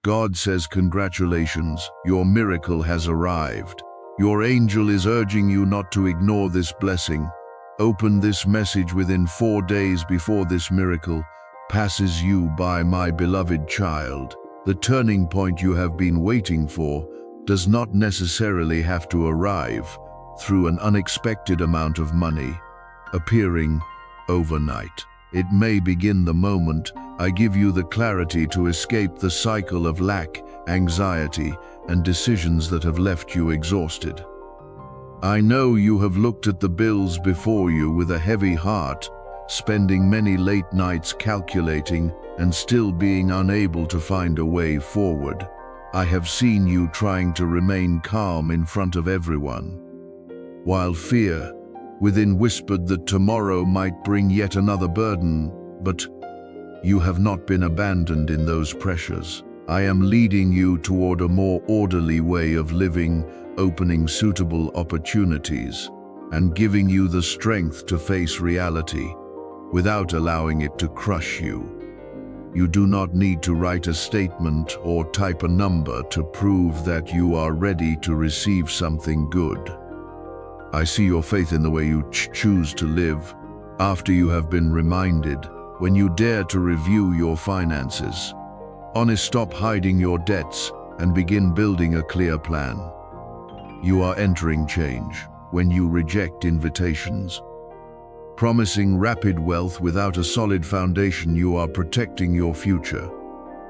God says, congratulations, your miracle has arrived. Your angel is urging you not to ignore this blessing. Open this message within 4 days before this miracle passes you by, my beloved child. The turning point you have been waiting for does not necessarily have to arrive through an unexpected amount of money appearing overnight. It may begin the moment I give you the clarity to escape the cycle of lack, anxiety, and decisions that have left you exhausted. I know you have looked at the bills before you with a heavy heart, spending many late nights calculating and still being unable to find a way forward. I have seen you trying to remain calm in front of everyone, while fear within whispered that tomorrow might bring yet another burden, but you have not been abandoned in those pressures. I am leading you toward a more orderly way of living, opening suitable opportunities, and giving you the strength to face reality without allowing it to crush you. You do not need to write a statement or type a number to prove that you are ready to receive something good. I see your faith in the way you choose to live after you have been reminded, when you dare to review your finances. Stop hiding your debts and begin building a clear plan. You are entering change when you reject invitations. Promising rapid wealth without a solid foundation, you are protecting your future.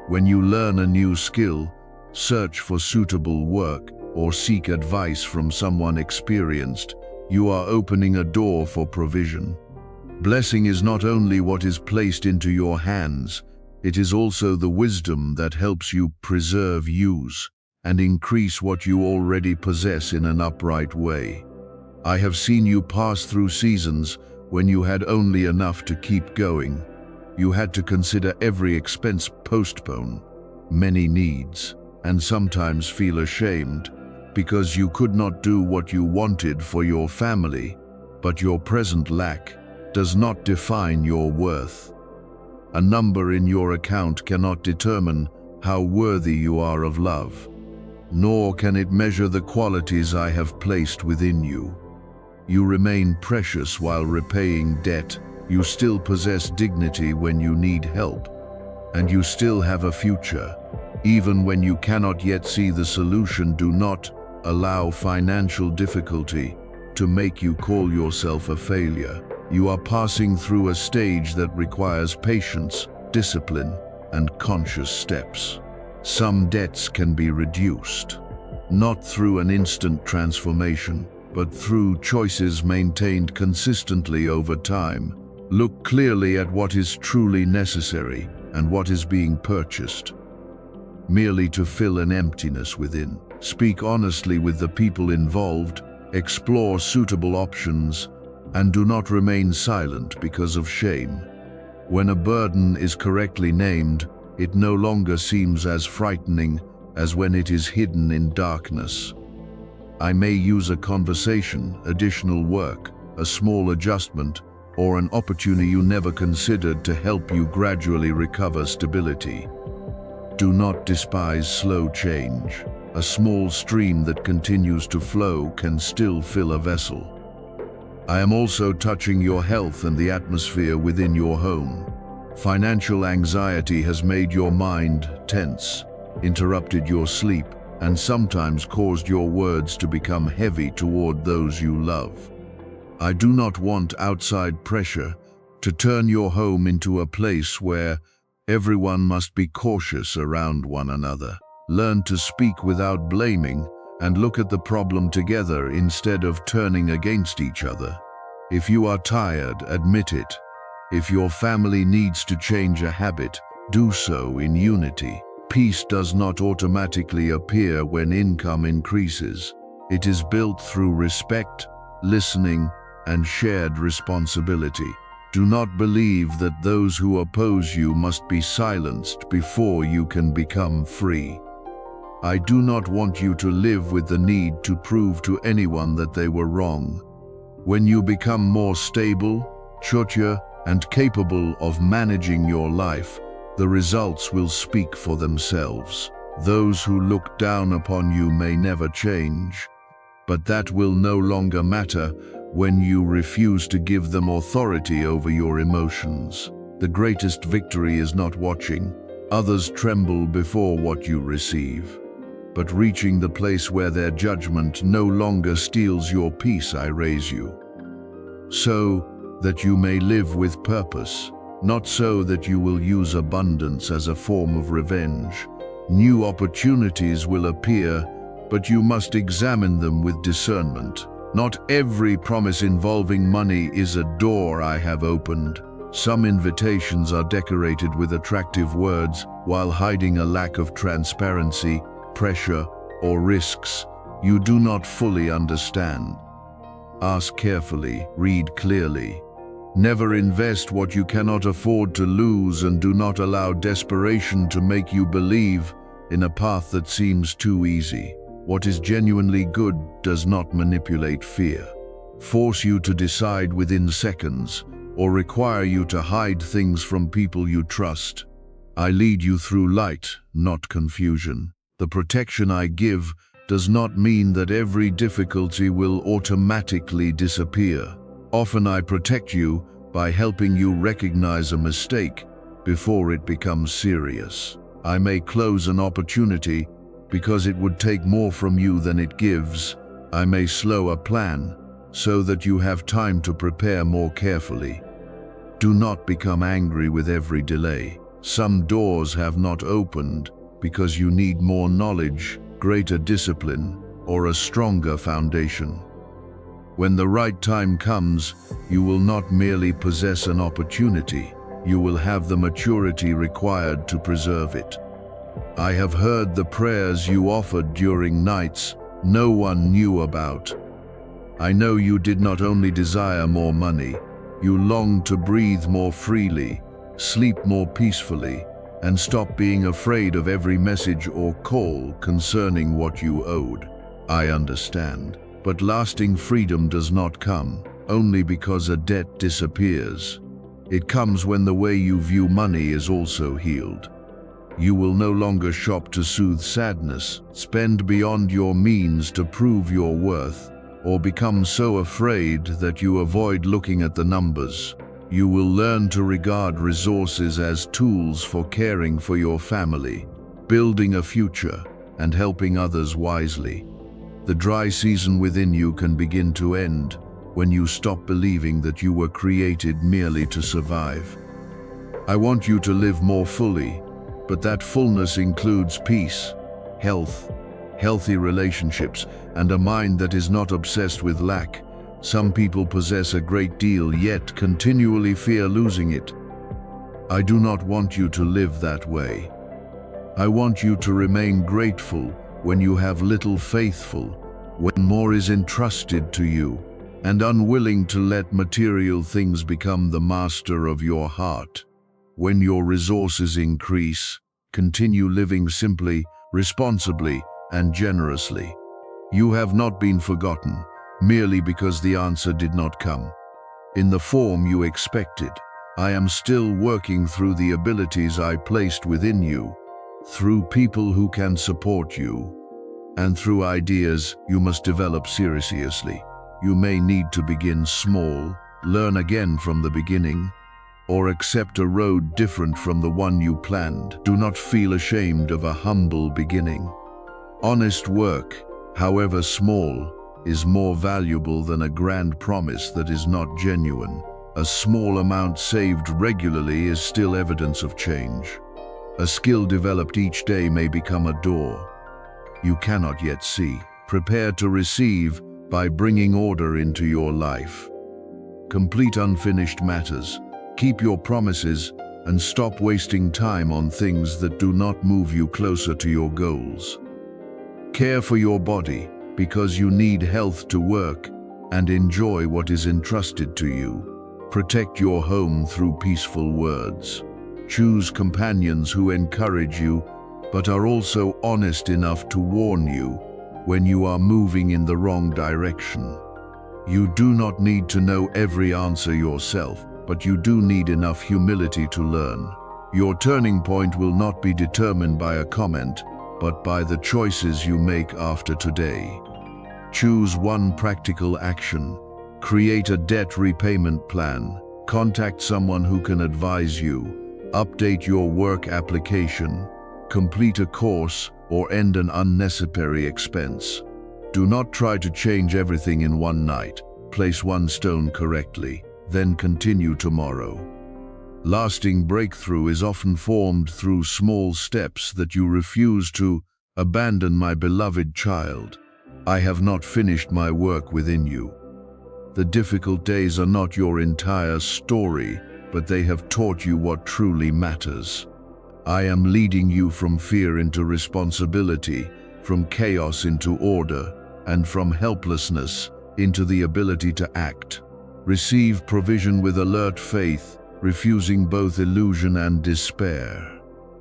When you learn a new skill, search for suitable work, or seek advice from someone experienced, you are opening a door for provision. Blessing is not only what is placed into your hands, it is also the wisdom that helps you preserve, use, and increase what you already possess in an upright way. I have seen you pass through seasons when you had only enough to keep going. You had to consider every expense, postpone many needs, and sometimes feel ashamed because you could not do what you wanted for your family. But your present lack does not define your worth. A number in your account cannot determine how worthy you are of love, nor can it measure the qualities I have placed within you. You remain precious while repaying debt. You still possess dignity when you need help, and you still have a future. Even when you cannot yet see the solution, do not allow financial difficulty to make you call yourself a failure. You are passing through a stage that requires patience, discipline, and conscious steps. Some debts can be reduced, not through an instant transformation, but through choices maintained consistently over time. Look clearly at what is truly necessary and what is being purchased merely to fill an emptiness within. Speak honestly with the people involved, explore suitable options, and do not remain silent because of shame. When a burden is correctly named, it no longer seems as frightening as when it is hidden in darkness. I may use a conversation, additional work, a small adjustment, or an opportunity you never considered to help you gradually recover stability. Do not despise slow change. A small stream that continues to flow can still fill a vessel. I am also touching your health and the atmosphere within your home. Financial anxiety has made your mind tense, interrupted your sleep, and sometimes caused your words to become heavy toward those you love. I do not want outside pressure to turn your home into a place where everyone must be cautious around one another. Learn to speak without blaming and look at the problem together instead of turning against each other. If you are tired, admit it. If your family needs to change a habit, do so in unity. Peace does not automatically appear when income increases. It is built through respect, listening, and shared responsibility. Do not believe that those who oppose you must be silenced before you can become free. I do not want you to live with the need to prove to anyone that they were wrong. When you become more stable, mature, and capable of managing your life, the results will speak for themselves. Those who look down upon you may never change, but that will no longer matter when you refuse to give them authority over your emotions. The greatest victory is not watching others tremble before what you receive, but reaching the place where their judgment no longer steals your peace. I raise you, so that you may live with purpose, not so that you will use abundance as a form of revenge. New opportunities will appear, but you must examine them with discernment. Not every promise involving money is a door I have opened. Some invitations are decorated with attractive words while hiding a lack of transparency, pressure, or risks you do not fully understand. Ask carefully, read clearly. Never invest what you cannot afford to lose, and do not allow desperation to make you believe in a path that seems too easy. What is genuinely good does not manipulate fear, force you to decide within seconds, or require you to hide things from people you trust. I lead you through light, not confusion. The protection I give does not mean that every difficulty will automatically disappear. Often I protect you by helping you recognize a mistake before it becomes serious. I may close an opportunity because it would take more from you than it gives. I may slow a plan so that you have time to prepare more carefully. Do not become angry with every delay. Some doors have not opened because you need more knowledge, greater discipline, or a stronger foundation. When the right time comes, you will not merely possess an opportunity, you will have the maturity required to preserve it. I have heard the prayers you offered during nights no one knew about. I know you did not only desire more money, you longed to breathe more freely, sleep more peacefully, and stop being afraid of every message or call concerning what you owed. I understand. But lasting freedom does not come only because a debt disappears. It comes when the way you view money is also healed. You will no longer shop to soothe sadness, spend beyond your means to prove your worth, or become so afraid that you avoid looking at the numbers. You will learn to regard resources as tools for caring for your family, building a future, and helping others wisely. The dry season within you can begin to end when you stop believing that you were created merely to survive. I want you to live more fully, but that fullness includes peace, health, healthy relationships, and a mind that is not obsessed with lack. Some people possess a great deal yet continually fear losing it. I do not want you to live that way. I want you to remain grateful when you have little, faithful when more is entrusted to you, and unwilling to let material things become the master of your heart. When your resources increase, continue living simply, responsibly, and generously. You have not been forgotten merely because the answer did not come in the form you expected. I am still working through the abilities I placed within you, through people who can support you, and through ideas you must develop seriously. You may need to begin small, learn again from the beginning, or accept a road different from the one you planned. Do not feel ashamed of a humble beginning. Honest work, however small, is more valuable than a grand promise that is not genuine. A small amount saved regularly is still evidence of change. A skill developed each day may become a door you cannot yet see. Prepare to receive by bringing order into your life. Complete unfinished matters. Keep your promises and stop wasting time on things that do not move you closer to your goals. Care for your body because you need health to work and enjoy what is entrusted to you. Protect your home through peaceful words. Choose companions who encourage you but are also honest enough to warn you when you are moving in the wrong direction. You do not need to know every answer yourself, but you do need enough humility to learn. Your turning point will not be determined by a comment, but by the choices you make after today. Choose one practical action. Create a debt repayment plan. Contact someone who can advise you. Update your work application. Complete a course or end an unnecessary expense. Do not try to change everything in one night. Place one stone correctly, then continue tomorrow. Lasting breakthrough is often formed through small steps that you refuse to abandon. My beloved child, I have not finished my work within you. The difficult days are not your entire story, but they have taught you what truly matters. I am leading you from fear into responsibility, from chaos into order, and from helplessness into the ability to act. Receive provision with alert faith, refusing both illusion and despair.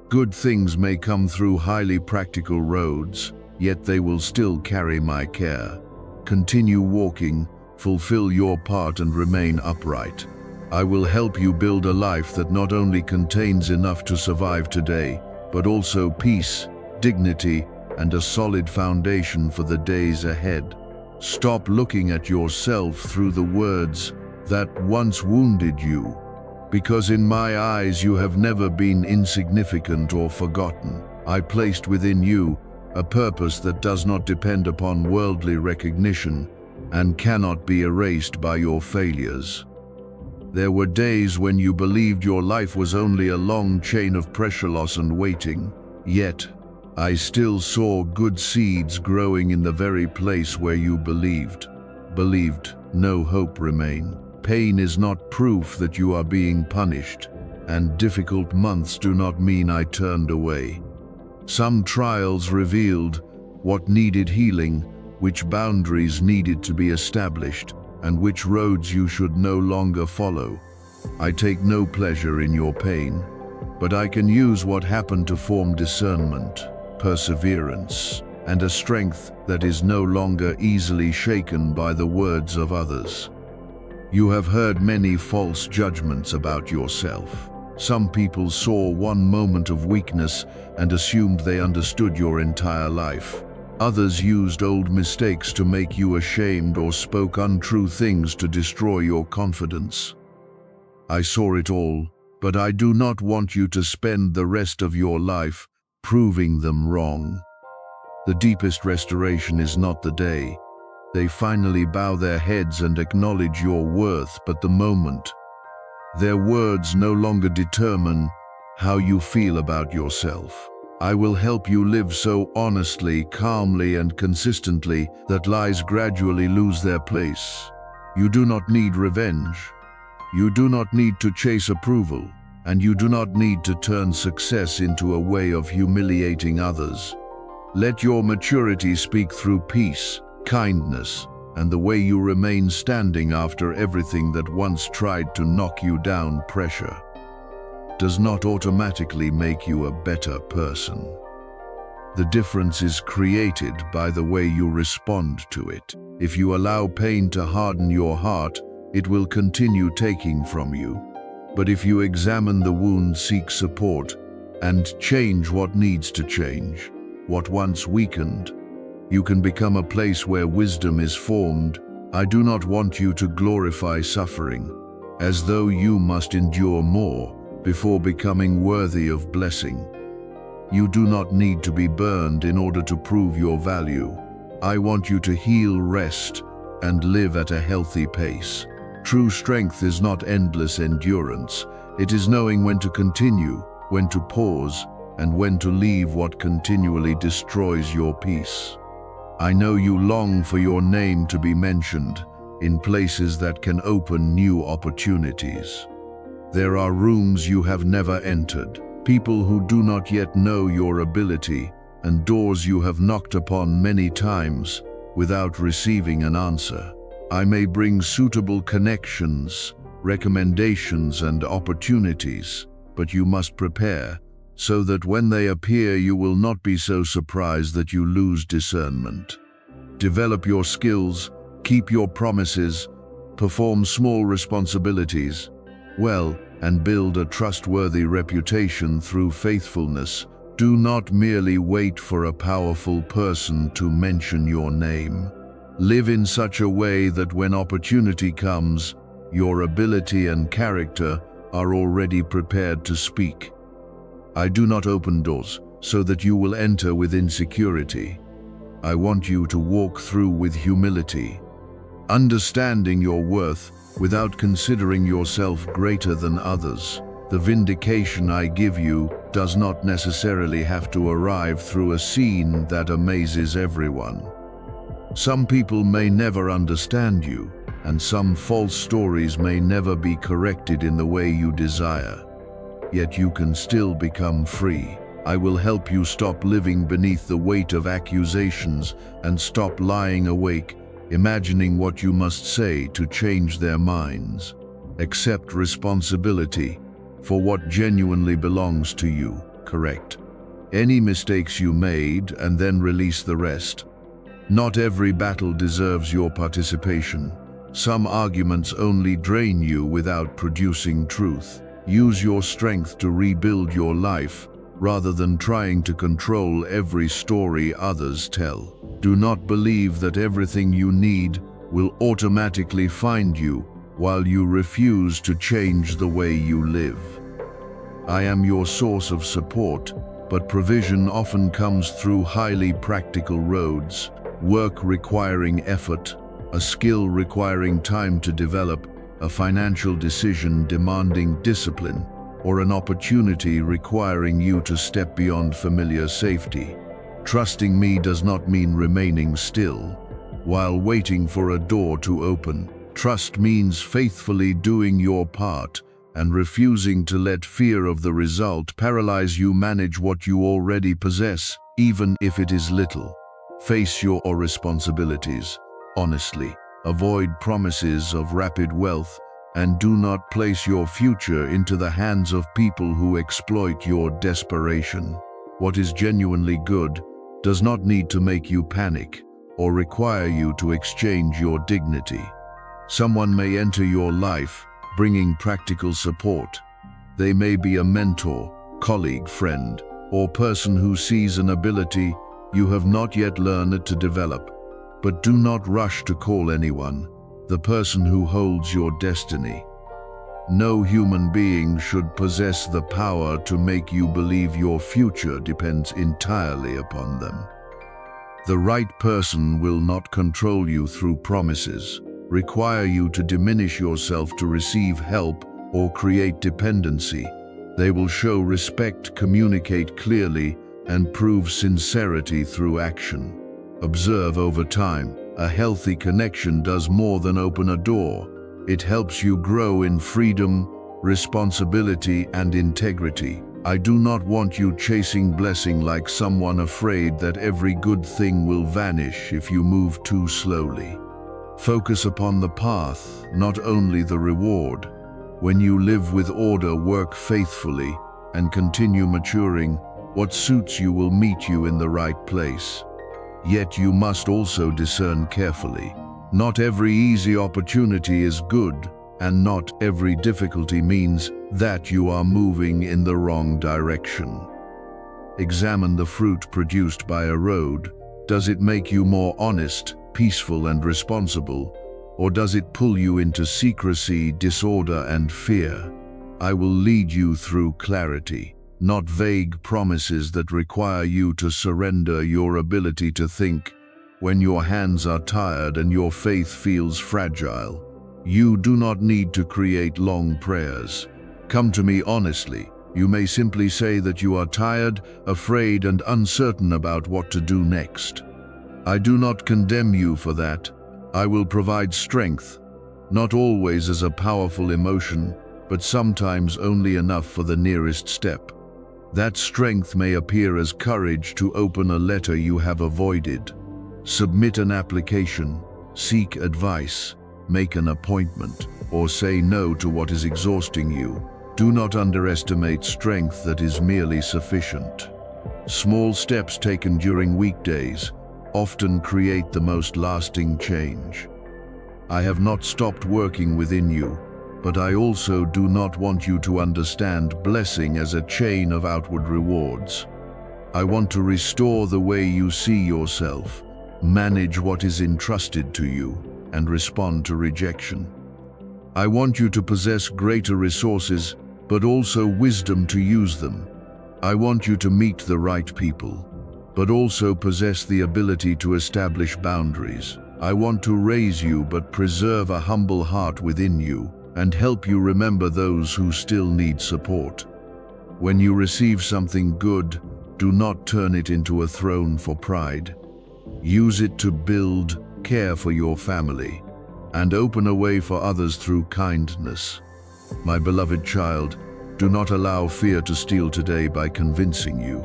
Good things may come through highly practical roads, yet they will still carry my care. Continue walking, fulfill your part and remain upright. I will help you build a life that not only contains enough to survive today, but also peace, dignity, and a solid foundation for the days ahead. Stop looking at yourself through the words that once wounded you, because in my eyes you have never been insignificant or forgotten. I placed within you a purpose that does not depend upon worldly recognition and cannot be erased by your failures. There were days when you believed your life was only a long chain of pressure loss and waiting, yet I still saw good seeds growing in the very place where you believed. No hope remain. Pain is not proof that you are being punished, and difficult months do not mean I turned away. Some trials revealed what needed healing, which boundaries needed to be established, and which roads you should no longer follow. I take no pleasure in your pain, but I can use what happened to form discernment, perseverance, and a strength that is no longer easily shaken by the words of others. You have heard many false judgments about yourself. Some people saw one moment of weakness and assumed they understood your entire life. Others used old mistakes to make you ashamed or spoke untrue things to destroy your confidence. I saw it all, but I do not want you to spend the rest of your life proving them wrong. The deepest restoration is not the day they finally bow their heads and acknowledge your worth, but the moment. Their words no longer determine how you feel about yourself. I will help you live so honestly, calmly, and consistently that lies gradually lose their place. You do not need revenge. You do not need to chase approval, and you do not need to turn success into a way of humiliating others. Let your maturity speak through peace, kindness, and the way you remain standing after everything that once tried to knock you down. Pressure does not automatically make you a better person. The difference is created by the way you respond to it. If you allow pain to harden your heart, it will continue taking from you. But if you examine the wound, seek support, and change what needs to change, what once weakened, you can become a place where wisdom is formed. I do not want you to glorify suffering, as though you must endure more before becoming worthy of blessing. You do not need to be burned in order to prove your value. I want you to heal, rest, and live at a healthy pace. True strength is not endless endurance. It is knowing when to continue, when to pause, and when to leave what continually destroys your peace. I know you long for your name to be mentioned in places that can open new opportunities. There are rooms you have never entered, people who do not yet know your ability, and doors you have knocked upon many times without receiving an answer. I may bring suitable connections, recommendations, and opportunities, but you must prepare, so that when they appear you will not be so surprised that you lose discernment. Develop your skills, keep your promises, perform small responsibilities well, and build a trustworthy reputation through faithfulness Do not merely wait for a powerful person to mention your name. Live in such a way that when opportunity comes, your ability and character are already prepared to speak. I do not open doors so that you will enter with insecurity. I want you to walk through with humility, understanding your worth without considering yourself greater than others. The vindication I give you does not necessarily have to arrive through a scene that amazes everyone. Some people may never understand you, and some false stories may never be corrected in the way you desire. Yet you can still become free. I will help you stop living beneath the weight of accusations and stop lying awake, imagining what you must say to change their minds. Accept responsibility for what genuinely belongs to you, correct any mistakes you made, and then release the rest. Not every battle deserves your participation. Some arguments only drain you without producing truth. Use your strength to rebuild your life, rather than trying to control every story others tell. Do not believe that everything you need will automatically find you while you refuse to change the way you live. I am your source of support, but provision often comes through highly practical roads. Work requiring effort, a skill requiring time to develop, a financial decision demanding discipline, or an opportunity requiring you to step beyond familiar safety. Trusting me does not mean remaining still while waiting for a door to open. Trust means faithfully doing your part and refusing to let fear of the result paralyze you. Manage what you already possess, even if it is little. Face your responsibilities honestly. Avoid promises of rapid wealth, and do not place your future into the hands of people who exploit your desperation. What is genuinely good does not need to make you panic or require you to exchange your dignity. Someone may enter your life bringing practical support. They may be a mentor, colleague, friend, or person who sees an ability you have not yet learned to develop. But do not rush to call anyone the person who holds your destiny. No human being should possess the power to make you believe your future depends entirely upon them. The right person will not control you through promises, require you to diminish yourself to receive help, or create dependency. They will show respect, communicate clearly, and prove sincerity through action. Observe over time. A healthy connection does more than open a door. It helps you grow in freedom, responsibility, and integrity. I do not want you chasing blessing like someone afraid that every good thing will vanish if you move too slowly. Focus upon the path, not only the reward. When you live with order, work faithfully, and continue maturing, what suits you will meet you in the right place. Yet you must also discern carefully. Not every easy opportunity is good, and not every difficulty means that you are moving in the wrong direction. Examine the fruit produced by a road. Does it make you more honest, peaceful, and responsible, or does it pull you into secrecy, disorder, and fear? I will lead you through clarity, not vague promises that require you to surrender your ability to think. When your hands are tired and your faith feels fragile, you do not need to create long prayers. Come to me honestly. You may simply say that you are tired, afraid, and uncertain about what to do next. I do not condemn you for that. I will provide strength, not always as a powerful emotion, but sometimes only enough for the nearest step. That strength may appear as courage to open a letter you have avoided, submit an application, seek advice, make an appointment, or say no to what is exhausting you. Do not underestimate strength that is merely sufficient. Small steps taken during weekdays often create the most lasting change. I have not stopped working within you, but I also do not want you to understand blessing as a chain of outward rewards. I want to restore the way you see yourself, manage what is entrusted to you, and respond to rejection. I want you to possess greater resources, but also wisdom to use them. I want you to meet the right people, but also possess the ability to establish boundaries. I want to raise you but preserve a humble heart within you and help you remember those who still need support. When you receive something good, do not turn it into a throne for pride. Use it to build, care for your family, and open a way for others through kindness. My beloved child, do not allow fear to steal today by convincing you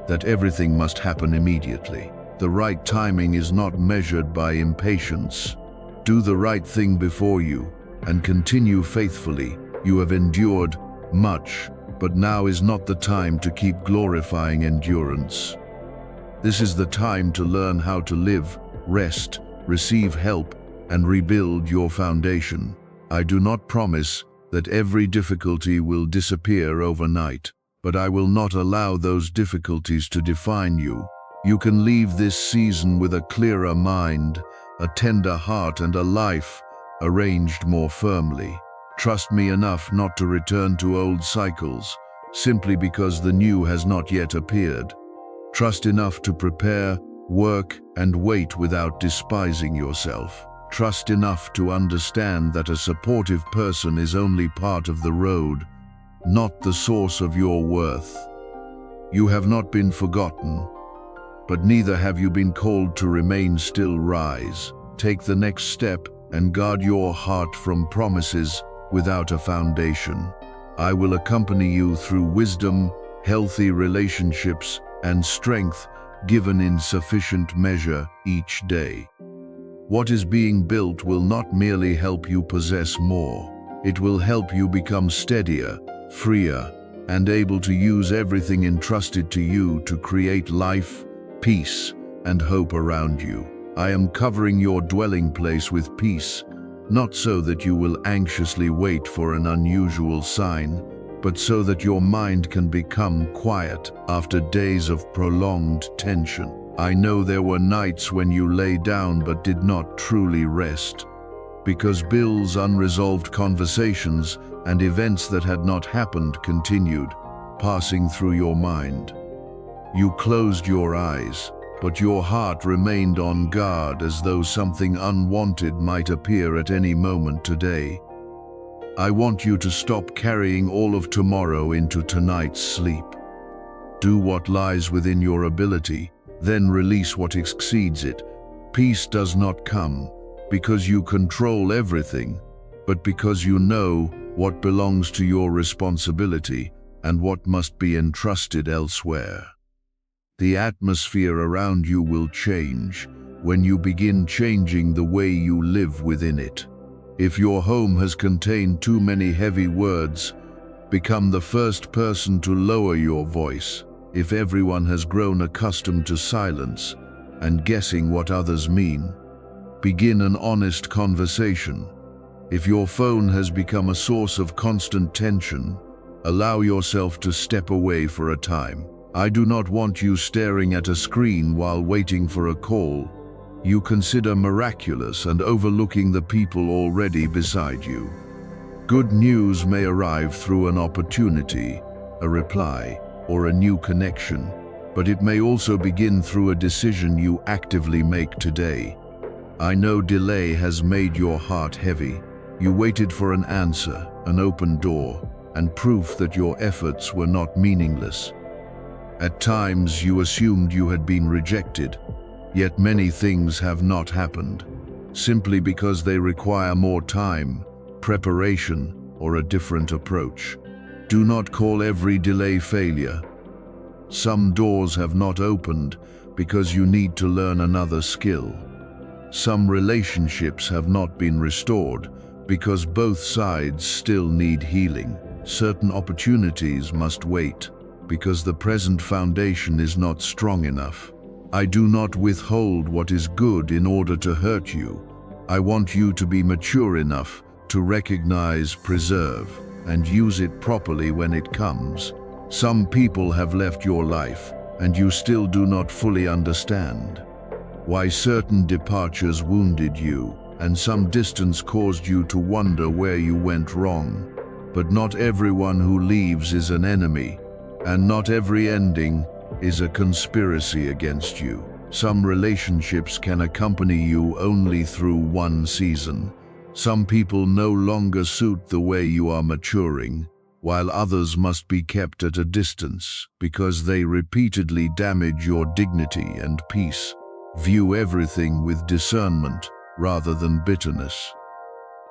that everything must happen immediately. The right timing is not measured by impatience. Do the right thing before you and continue faithfully. You have endured much, but now is not the time to keep glorifying endurance. This is the time to learn how to live, rest, receive help, and rebuild your foundation. I do not promise that every difficulty will disappear overnight, but I will not allow those difficulties to define you. You can leave this season with a clearer mind, a tender heart, and a life arranged more firmly. Trust me enough not to return to old cycles, simply because the new has not yet appeared. Trust enough to prepare, work, and wait without despising yourself. Trust enough to understand that a supportive person is only part of the road, not the source of your worth. You have not been forgotten, but neither have you been called to remain still. Rise, take the next step, and guard your heart from promises without a foundation. I will accompany you through wisdom, healthy relationships, and strength given in sufficient measure each day. What is being built will not merely help you possess more. It will help you become steadier, freer, and able to use everything entrusted to you to create life, peace, and hope around you. I am covering your dwelling place with peace, not so that you will anxiously wait for an unusual sign, but so that your mind can become quiet after days of prolonged tension. I know there were nights when you lay down but did not truly rest, because bills, unresolved conversations, and events that had not happened continued, passing through your mind. You closed your eyes, but your heart remained on guard as though something unwanted might appear at any moment today. I want you to stop carrying all of tomorrow into tonight's sleep. Do what lies within your ability, then release what exceeds it. Peace does not come because you control everything, but because you know what belongs to your responsibility and what must be entrusted elsewhere. The atmosphere around you will change when you begin changing the way you live within it. If your home has contained too many heavy words, become the first person to lower your voice. If everyone has grown accustomed to silence and guessing what others mean, begin an honest conversation. If your phone has become a source of constant tension, allow yourself to step away for a time. I do not want you staring at a screen while waiting for a call you consider miraculous and overlooking the people already beside you. Good news may arrive through an opportunity, a reply, or a new connection, but it may also begin through a decision you actively make today. I know delay has made your heart heavy. You waited for an answer, an open door, and proof that your efforts were not meaningless. At times you assumed you had been rejected, yet many things have not happened, simply because they require more time, preparation, or a different approach. Do not call every delay failure. Some doors have not opened because you need to learn another skill. Some relationships have not been restored because both sides still need healing. Certain opportunities must wait because the present foundation is not strong enough. I do not withhold what is good in order to hurt you. I want you to be mature enough to recognize, preserve, and use it properly when it comes. Some people have left your life, and you still do not fully understand. Why certain departures wounded you, and some distance caused you to wonder where you went wrong. But not everyone who leaves is an enemy, and not every ending is a conspiracy against you. Some relationships can accompany you only through one season. Some people no longer suit the way you are maturing, while others must be kept at a distance because they repeatedly damage your dignity and peace. View everything with discernment rather than bitterness.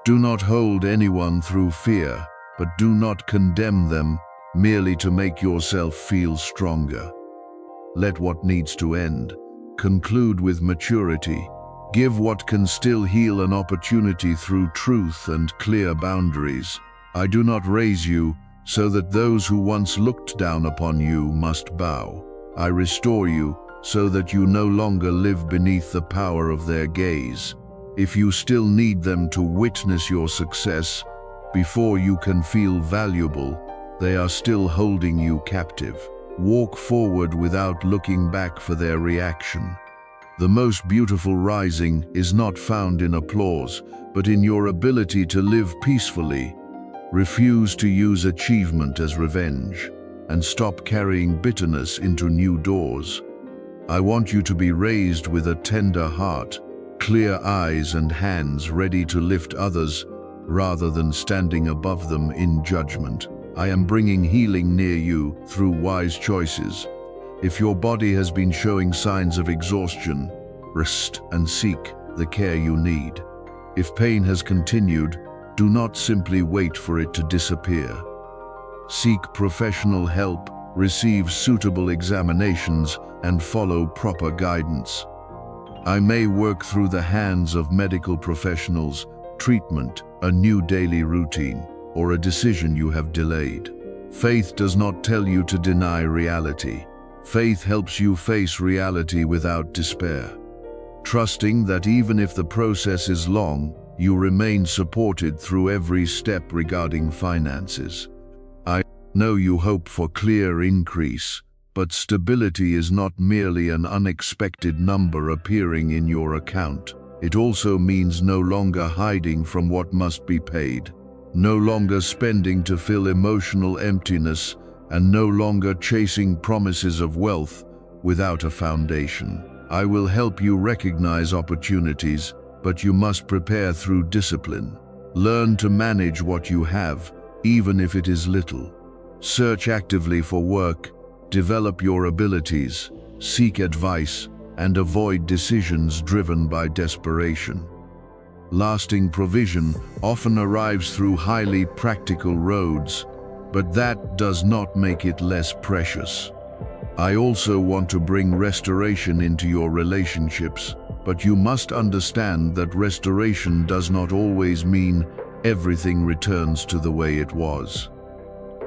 Do not hold anyone through fear, but do not condemn them merely to make yourself feel stronger. Let what needs to end conclude with maturity. Give what can still heal an opportunity through truth and clear boundaries. I do not raise you so that those who once looked down upon you must bow. I restore you so that you no longer live beneath the power of their gaze. If you still need them to witness your success before you can feel valuable, they are still holding you captive. Walk forward without looking back for their reaction. The most beautiful rising is not found in applause, but in your ability to live peacefully. Refuse to use achievement as revenge, and stop carrying bitterness into new doors. I want you to be raised with a tender heart, clear eyes and hands ready to lift others, rather than standing above them in judgment. I am bringing healing near you through wise choices. If your body has been showing signs of exhaustion, rest and seek the care you need. If pain has continued, do not simply wait for it to disappear. Seek professional help, receive suitable examinations, and follow proper guidance. I may work through the hands of medical professionals, treatment, a new daily routine, or a decision you have delayed. Faith does not tell you to deny reality. Faith helps you face reality without despair, trusting that even if the process is long, you remain supported through every step regarding finances. I know you hope for clear increase, but stability is not merely an unexpected number appearing in your account. It also means no longer hiding from what must be paid, no longer spending to fill emotional emptiness, and no longer chasing promises of wealth without a foundation. I will help you recognize opportunities, but you must prepare through discipline. Learn to manage what you have, even if it is little. Search actively for work, develop your abilities, seek advice, and avoid decisions driven by desperation. Lasting provision often arrives through highly practical roads, but that does not make it less precious. I also want to bring restoration into your relationships, but you must understand that restoration does not always mean everything returns to the way it was.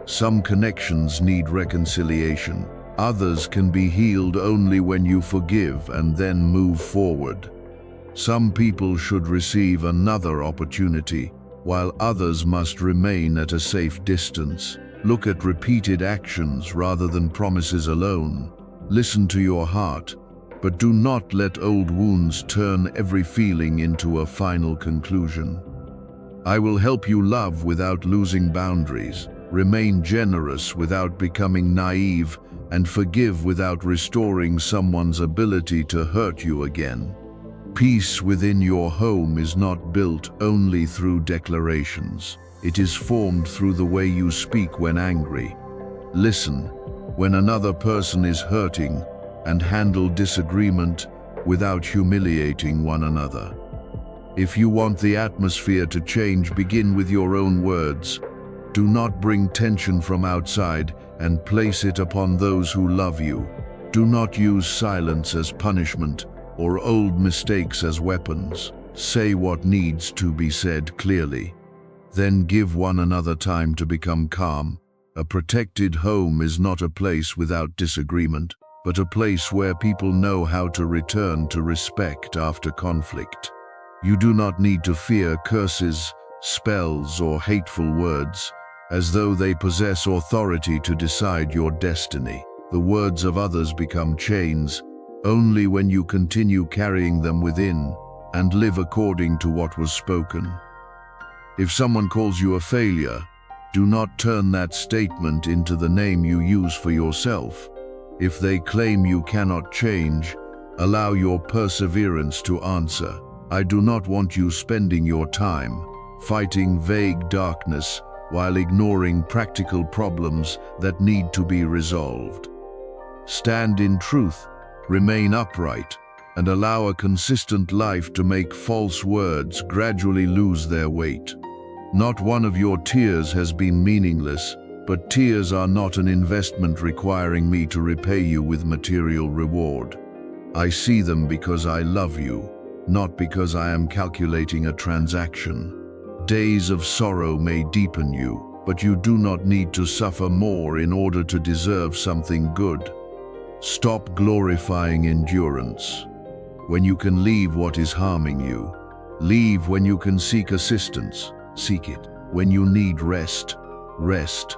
Some connections need reconciliation. Others can be healed only when you forgive and then move forward. Some people should receive another opportunity, while others must remain at a safe distance. Look at repeated actions rather than promises alone. Listen to your heart, but do not let old wounds turn every feeling into a final conclusion. I will help you love without losing boundaries, remain generous without becoming naive, and forgive without restoring someone's ability to hurt you again. Peace within your home is not built only through declarations. It is formed through the way you speak when angry. Listen when another person is hurting, and handle disagreement without humiliating one another. If you want the atmosphere to change, begin with your own words. Do not bring tension from outside and place it upon those who love you. Do not use silence as punishment or old mistakes as weapons. Say what needs to be said clearly. Then give one another time to become calm. A protected home is not a place without disagreement, but a place where people know how to return to respect after conflict. You do not need to fear curses, spells, or hateful words, as though they possess authority to decide your destiny. The words of others become chains only when you continue carrying them within and live according to what was spoken. If someone calls you a failure, do not turn that statement into the name you use for yourself. If they claim you cannot change, allow your perseverance to answer. I do not want you spending your time fighting vague darkness while ignoring practical problems that need to be resolved. Stand in truth, remain upright, and allow a consistent life to make false words gradually lose their weight. Not one of your tears has been meaningless, but tears are not an investment requiring me to repay you with material reward. I see them because I love you, not because I am calculating a transaction. Days of sorrow may deepen you, but you do not need to suffer more in order to deserve something good. Stop glorifying endurance. When you can leave what is harming you, leave. When you can seek assistance, seek it. When you need rest, rest.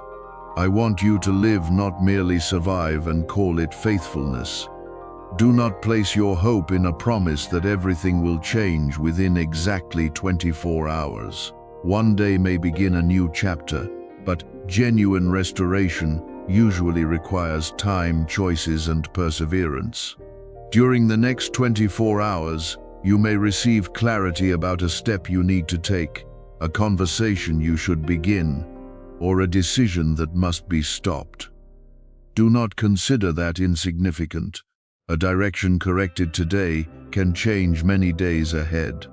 I want you to live, not merely survive, and call it faithfulness. Do not place your hope in a promise that everything will change within exactly 24 hours. One day may begin a new chapter, but genuine restoration usually requires time, choices, and perseverance. During the next 24 hours, you may receive clarity about a step you need to take, a conversation you should begin, or a decision that must be stopped. Do not consider that insignificant. A direction corrected today can change many days ahead.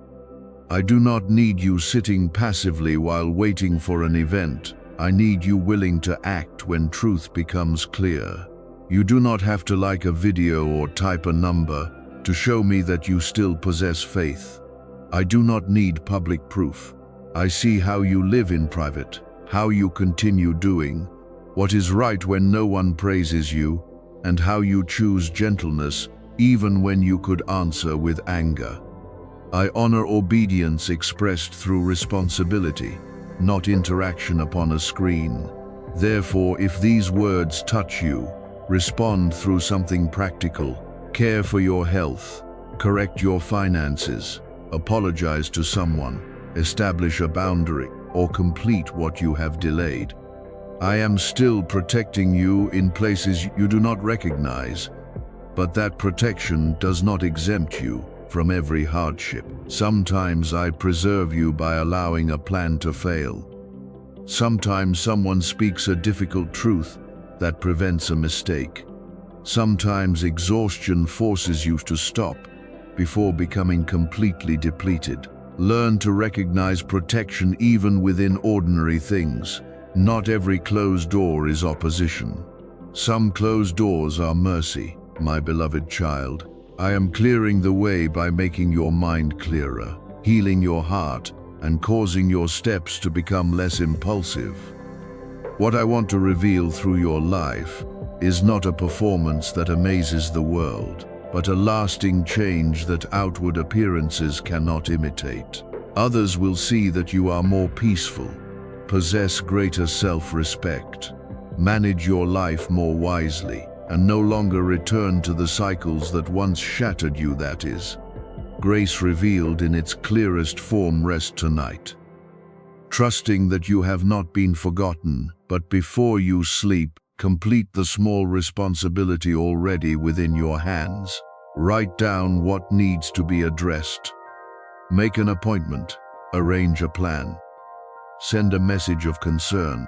I do not need you sitting passively while waiting for an event. I need you willing to act when truth becomes clear. You do not have to like a video or type a number to show me that you still possess faith. I do not need public proof. I see how you live in private, how you continue doing what is right when no one praises you, and how you choose gentleness even when you could answer with anger. I honor obedience expressed through responsibility, not interaction upon a screen. Therefore, if these words touch you, respond through something practical. Care for your health, correct your finances, apologize to someone, establish a boundary, or complete what you have delayed. I am still protecting you in places you do not recognize, but that protection does not exempt you from every hardship. Sometimes I preserve you by allowing a plan to fail. Sometimes someone speaks a difficult truth that prevents a mistake. Sometimes exhaustion forces you to stop before becoming completely depleted. Learn to recognize protection even within ordinary things. Not every closed door is opposition. Some closed doors are mercy, my beloved child. I am clearing the way by making your mind clearer, healing your heart, and causing your steps to become less impulsive. What I want to reveal through your life is not a performance that amazes the world, but a lasting change that outward appearances cannot imitate. Others will see that you are more peaceful, possess greater self-respect, manage your life more wisely, and no longer return to the cycles that once shattered you. That is, grace revealed in its clearest form. Rest tonight, trusting that you have not been forgotten. But before you sleep, complete the small responsibility already within your hands. Write down what needs to be addressed. Make an appointment, arrange a plan, send a message of concern,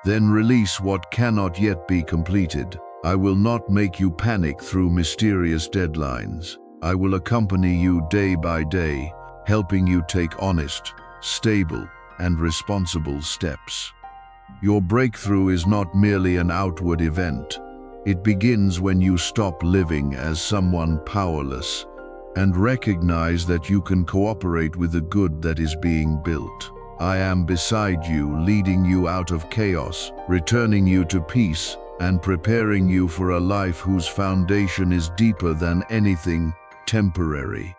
then release what cannot yet be completed. I will not make you panic through mysterious deadlines. I will accompany you day by day, helping you take honest, stable, and responsible steps. Your breakthrough is not merely an outward event. It begins when you stop living as someone powerless and recognize that you can cooperate with the good that is being built. I am beside you, leading you out of chaos, returning you to peace, and preparing you for a life whose foundation is deeper than anything temporary.